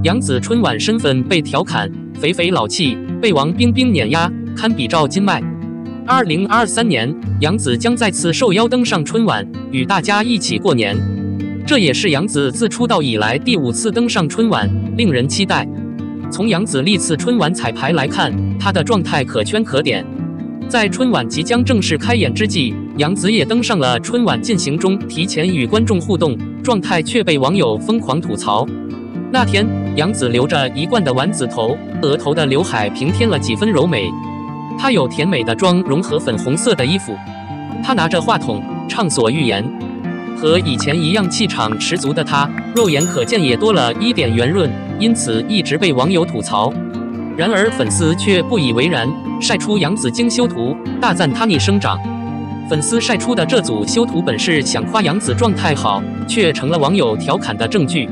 杨紫春晚身份被调侃，肥肥老气，被王冰冰碾压，堪比赵今麦。2023年，杨紫将再次受邀登上春晚，与大家一起过年。这也是杨紫自出道以来第5次登上春晚，令人期待。从杨紫历次春晚彩排来看，她的状态可圈可点。在春晚即将正式开演之际，杨紫也登上了春晚进行中，提前与观众互动，状态却被网友疯狂吐槽。那天，杨紫留着一贯的丸子头，额头的刘海平添了几分柔美。她有甜美的妆容和粉红色的衣服，她拿着话筒畅所欲言。和以前一样气场十足的她，肉眼可见也多了一点圆润，因此一直被网友吐槽。然而粉丝却不以为然，晒出杨紫精修图，大赞她逆生长。粉丝晒出的这组修图本是想夸杨紫状态好，却成了网友调侃的证据。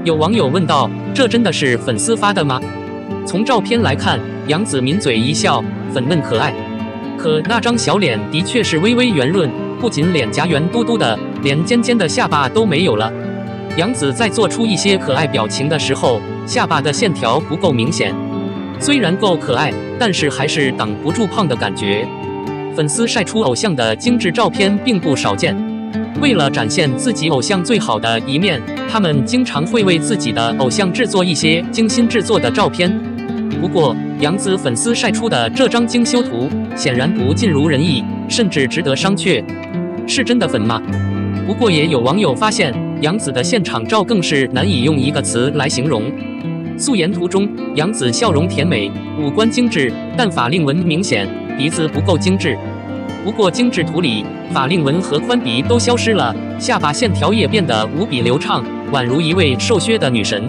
有网友问道：“这真的是粉丝发的吗？”从照片来看，杨紫抿嘴一笑，粉嫩可爱。可那张小脸的确是微微圆润，不仅脸颊圆嘟嘟的，连尖尖的下巴都没有了。杨紫在做出一些可爱表情的时候，下巴的线条不够明显。虽然够可爱，但是还是挡不住胖的感觉。粉丝晒出偶像的精致照片并不少见。为了展现自己偶像最好的一面，他们经常会为自己的偶像制作一些精心制作的照片。不过，杨紫粉丝晒出的这张精修图显然不尽如人意，甚至值得商榷。是真的粉吗？不过也有网友发现，杨紫的现场照更是难以用一个词来形容。素颜图中，杨紫笑容甜美，五官精致，但法令纹明显，鼻子不够精致。不过精致图里，法令纹和宽鼻都消失了，下巴线条也变得无比流畅，宛如一位瘦削的女神。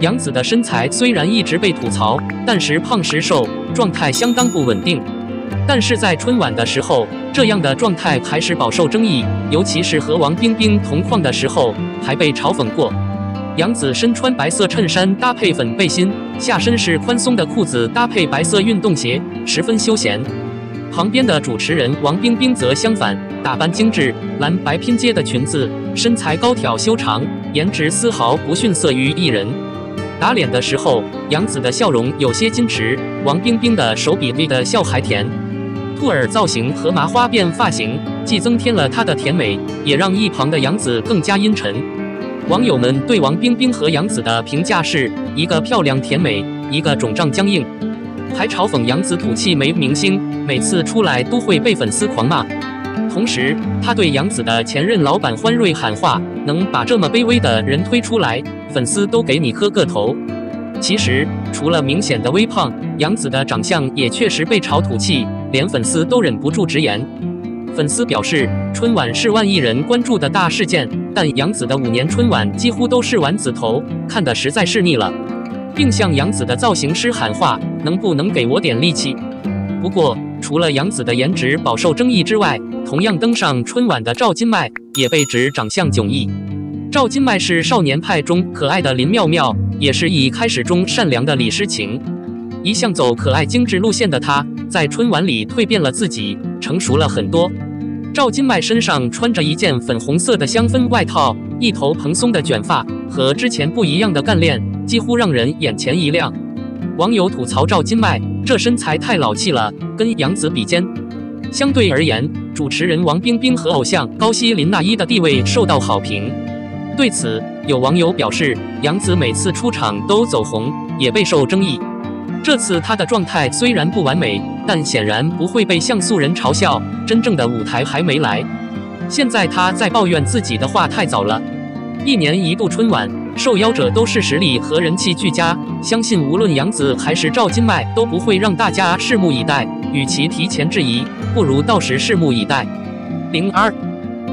杨紫的身材虽然一直被吐槽，但时胖时瘦，状态相当不稳定。但是在春晚的时候，这样的状态还是饱受争议，尤其是和王冰冰同框的时候，还被嘲讽过。杨紫身穿白色衬衫搭配粉背心，下身是宽松的裤子搭配白色运动鞋，十分休闲。旁边的主持人王冰冰则相反，打扮精致，蓝白拼接的裙子，身材高挑修长，颜值丝毫不逊色于艺人。打脸的时候，杨紫的笑容有些矜持，王冰冰的手比例的笑还甜。兔耳造型和麻花辫发型，既增添了她的甜美，也让一旁的杨紫更加阴沉。网友们对王冰冰和杨紫的评价是：一个漂亮甜美，一个肿胀僵硬。还嘲讽杨紫土气没明星，每次出来都会被粉丝狂骂。同时，他对杨紫的前任老板欢瑞喊话：“能把这么卑微的人推出来，粉丝都给你磕个头。”其实，除了明显的微胖，杨紫的长相也确实被炒土气，连粉丝都忍不住直言。粉丝表示，春晚是万亿人关注的大事件，但杨紫的5年春晚几乎都是丸子头，看得实在是腻了。并向杨紫的造型师喊话：“能不能给我点力气？”不过，除了杨紫的颜值饱受争议之外，同样登上春晚的赵今麦也被指长相迥异。赵今麦是少年派中可爱的林妙妙，也是一开始中善良的李诗情。一向走可爱精致路线的她，在春晚里蜕变了自己，成熟了很多。赵今麦身上穿着一件粉红色的香氛外套，一头蓬松的卷发，和之前不一样的干练，几乎让人眼前一亮。网友吐槽赵今麦这身材太老气了，跟杨紫比肩。相对而言，主持人王冰冰和偶像高希林娜依的地位受到好评。对此，有网友表示，杨紫每次出场都走红，也备受争议。这次她的状态虽然不完美，但显然不会被像素人嘲笑，真正的舞台还没来。现在她在抱怨自己的话太早了。1年1度春晚，受邀者都是实力和人气俱佳，相信无论杨紫还是赵今麦都不会让大家拭目以待。与其提前质疑，不如到时拭目以待。02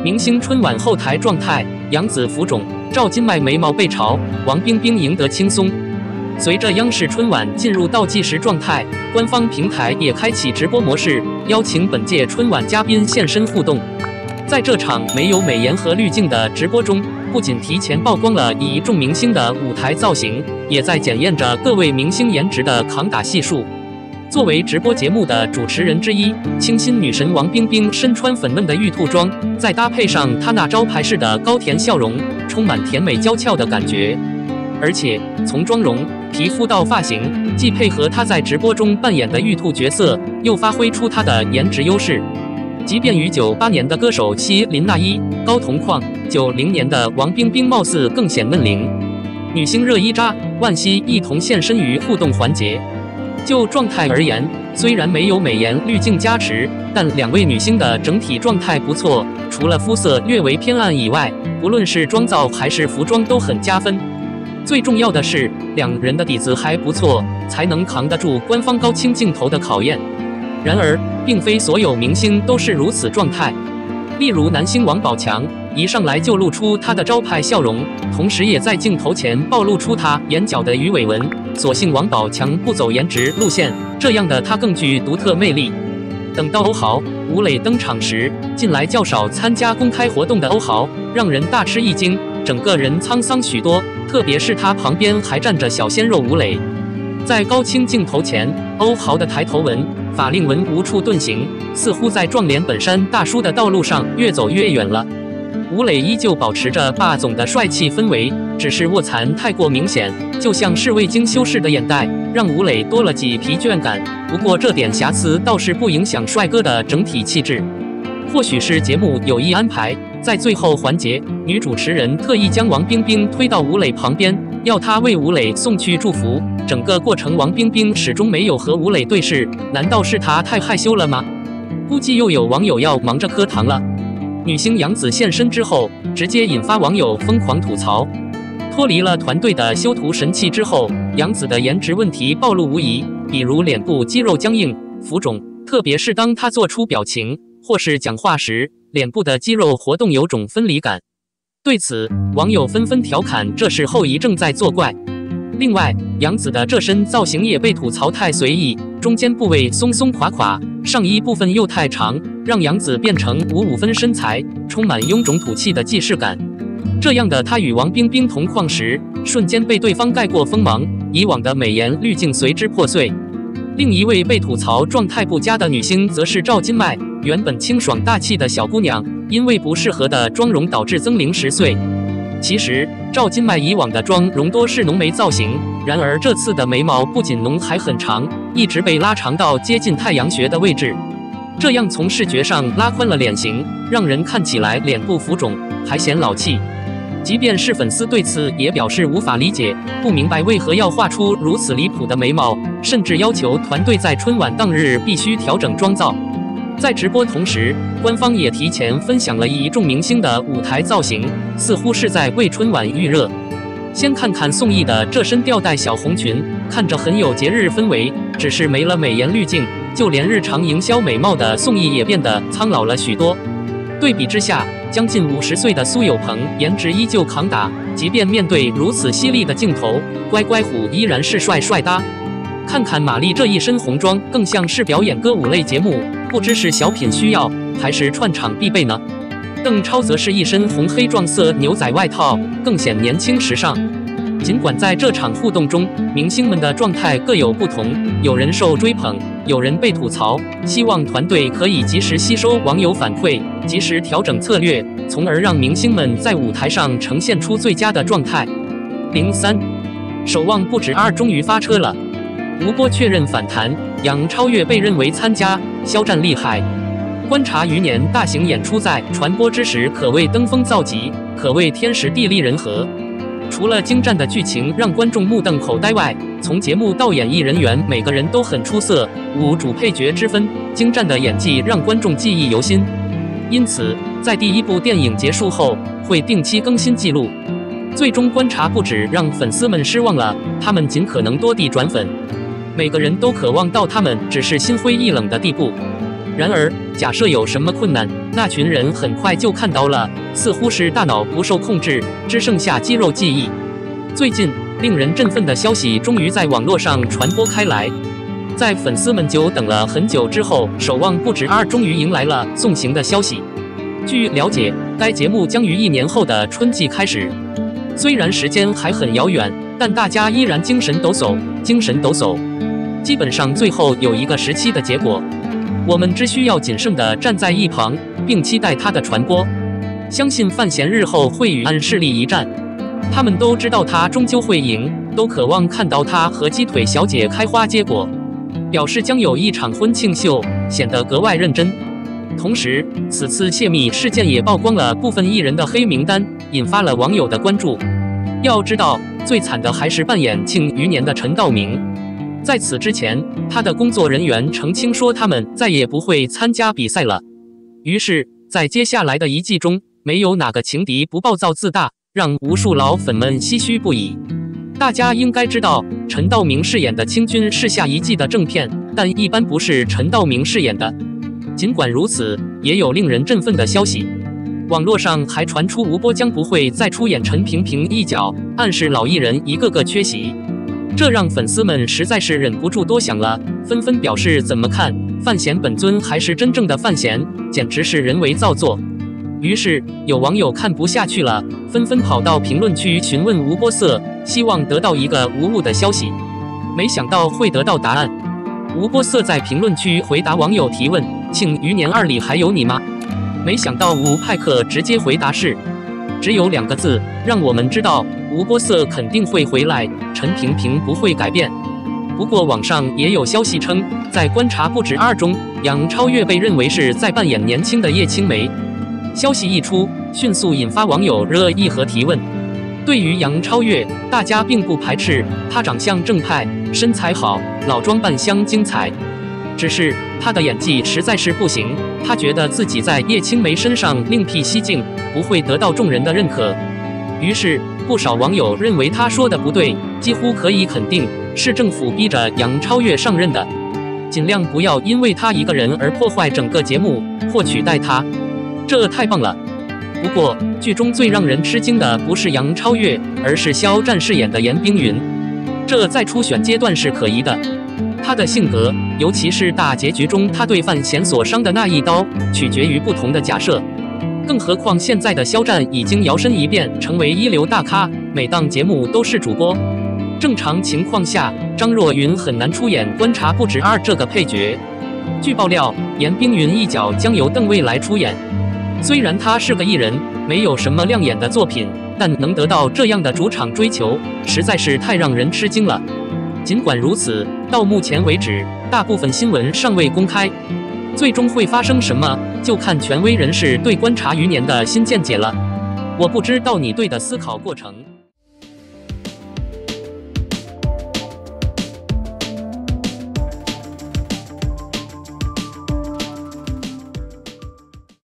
明星春晚后台状态，杨紫浮肿，赵今麦眉毛被嘲，王冰冰赢得轻松。随着央视春晚进入倒计时状态，官方平台也开启直播模式，邀请本届春晚嘉宾现身互动。在这场没有美颜和滤镜的直播中，不仅提前曝光了一众明星的舞台造型，也在检验着各位明星颜值的扛打系数。作为直播节目的主持人之一，清新女神王冰冰身穿粉嫩的玉兔装，再搭配上她那招牌式的高甜笑容，充满甜美娇俏的感觉。而且从妆容、皮肤到发型，既配合她在直播中扮演的玉兔角色，又发挥出她的颜值优势。即便与98年的歌手希林娜依、高同框，90年的王冰冰貌似更显嫩龄。女星热依扎、万茜一同现身于互动环节。就状态而言，虽然没有美颜滤镜加持，但两位女星的整体状态不错，除了肤色略为偏暗以外，不论是妆造还是服装都很加分。最重要的是，两人的底子还不错，才能扛得住官方高清镜头的考验。然而，并非所有明星都是如此状态。例如男星王宝强，一上来就露出他的招牌笑容，同时也在镜头前暴露出他眼角的鱼尾纹。所幸王宝强不走颜值路线，这样的他更具独特魅力。等到欧豪、吴磊登场时，近来较少参加公开活动的欧豪，让人大吃一惊，整个人沧桑许多，特别是他旁边还站着小鲜肉吴磊。在高清镜头前，欧豪的抬头纹、法令纹无处遁形，似乎在撞脸本山大叔的道路上越走越远了。吴磊依旧保持着霸总的帅气氛围，只是卧蚕太过明显，就像是未经修饰的眼袋，让吴磊多了几疲倦感。不过这点瑕疵倒是不影响帅哥的整体气质。或许是节目有意安排，在最后环节，女主持人特意将王冰冰推到吴磊旁边，要他为吴磊送去祝福。整个过程，王冰冰始终没有和吴磊对视，难道是她太害羞了吗？估计又有网友要忙着磕糖了。女星杨紫现身之后，直接引发网友疯狂吐槽。脱离了团队的修图神器之后，杨紫的颜值问题暴露无遗，比如脸部肌肉僵硬、浮肿，特别是当她做出表情或是讲话时，脸部的肌肉活动有种分离感。对此，网友纷纷调侃这是后遗症在作怪。另外，杨紫的这身造型也被吐槽太随意，中间部位松松垮垮，上衣部分又太长，让杨紫变成55分身材，充满臃肿土气的既视感。这样的她与王冰冰同框时，瞬间被对方盖过锋芒，以往的美颜滤镜随之破碎。另一位被吐槽状态不佳的女星则是赵今麦，原本清爽大气的小姑娘，因为不适合的妆容导致增龄10岁。其实，赵今麦以往的妆容多是浓眉造型，然而这次的眉毛不仅浓还很长，一直被拉长到接近太阳穴的位置，这样从视觉上拉宽了脸型，让人看起来脸部浮肿，还显老气。即便是粉丝对此也表示无法理解，不明白为何要画出如此离谱的眉毛，甚至要求团队在春晚当日必须调整妆造。在直播同时，官方也提前分享了一众明星的舞台造型，似乎是在为春晚预热。先看看宋轶的这身吊带小红裙，看着很有节日氛围，只是没了美颜滤镜，就连日常营销美貌的宋轶也变得苍老了许多。对比之下，将近50岁的苏有朋颜值依旧扛打，即便面对如此犀利的镜头，乖乖虎依然是帅帅哒。看看马丽这一身红装，更像是表演歌舞类节目，不知是小品需要，还是串场必备呢？邓超则是一身红黑撞色牛仔外套，更显年轻时尚。尽管在这场互动中，明星们的状态各有不同，有人受追捧，有人被吐槽，希望团队可以及时吸收网友反馈，及时调整策略，从而让明星们在舞台上呈现出最佳的状态。03，守望不止2终于发车了。吴波确认反弹，杨超越被认为参加，肖战厉害。观察余年大型演出在传播之时可谓登峰造极，可谓天时地利人和。除了精湛的剧情让观众目瞪口呆外，从节目到演艺人员每个人都很出色，无主配角之分，精湛的演技让观众记忆犹新。因此，在第1部电影结束后，会定期更新记录。最终观察不止让粉丝们失望了，他们尽可能多地转粉。每个人都渴望到他们只是心灰意冷的地步。然而，假设有什么困难，那群人很快就看到了，似乎是大脑不受控制，只剩下肌肉记忆。最近，令人振奋的消息终于在网络上传播开来。在粉丝们久等了很久之后，《守望不止2》终于迎来了送行的消息。据了解，该节目将于1年后的春季开始。虽然时间还很遥远，但大家依然精神抖擞，精神抖擞。基本上最后有一个时期的结果，我们只需要谨慎地站在一旁，并期待它的传播。相信范闲日后会与暗势力一战。他们都知道他终究会赢，都渴望看到他和鸡腿小姐开花结果，表示将有一场婚庆秀，显得格外认真。同时，此次泄密事件也曝光了部分艺人的黑名单，引发了网友的关注。要知道，最惨的还是扮演庆余年的陈道明。在此之前，他的工作人员澄清说他们再也不会参加比赛了。于是，在接下来的一季中，没有哪个情敌不暴躁自大，让无数老粉们唏嘘不已。大家应该知道，陈道明饰演的清君是下一季的正片，但一般不是陈道明饰演的。尽管如此，也有令人振奋的消息。网络上还传出吴波将不会再出演陈萍萍一角，暗示老艺人一个个缺席。这让粉丝们实在是忍不住多想了，纷纷表示怎么看，范闲本尊还是真正的范闲，简直是人为造作。于是有网友看不下去了，纷纷跑到评论区询问吴波色，希望得到一个无误的消息。没想到会得到答案。吴波色在评论区回答网友提问：庆余年2里还有你吗？没想到吴派克直接回答是，只有2个字，让我们知道吴波色肯定会回来，陈萍萍不会改变。不过网上也有消息称，在观察不止2中，杨超越被认为是在扮演年轻的叶青梅。消息一出，迅速引发网友热议和提问。对于杨超越，大家并不排斥，她长相正派，身材好，老装扮相精彩。只是她的演技实在是不行，她觉得自己在叶青梅身上另辟蹊径，不会得到众人的认可。于是不少网友认为她说的不对，几乎可以肯定是政府逼着杨超越上任的，尽量不要因为她一个人而破坏整个节目或取代她。这太棒了！不过，剧中最让人吃惊的不是杨超越，而是肖战饰演的严冰云。这在初选阶段是可疑的。他的性格，尤其是大结局中他对范闲所伤的那一刀，取决于不同的假设。更何况现在的肖战已经摇身一变成为一流大咖，每档节目都是主播。正常情况下，张若昀很难出演《观察不止2》这个配角。据爆料，严冰云一角将由邓未来出演。虽然他是个艺人，没有什么亮眼的作品，但能得到这样的主场追求，实在是太让人吃惊了。尽管如此，到目前为止，大部分新闻尚未公开。最终会发生什么，就看权威人士对观察余年的新见解了。我不知道你对的思考过程。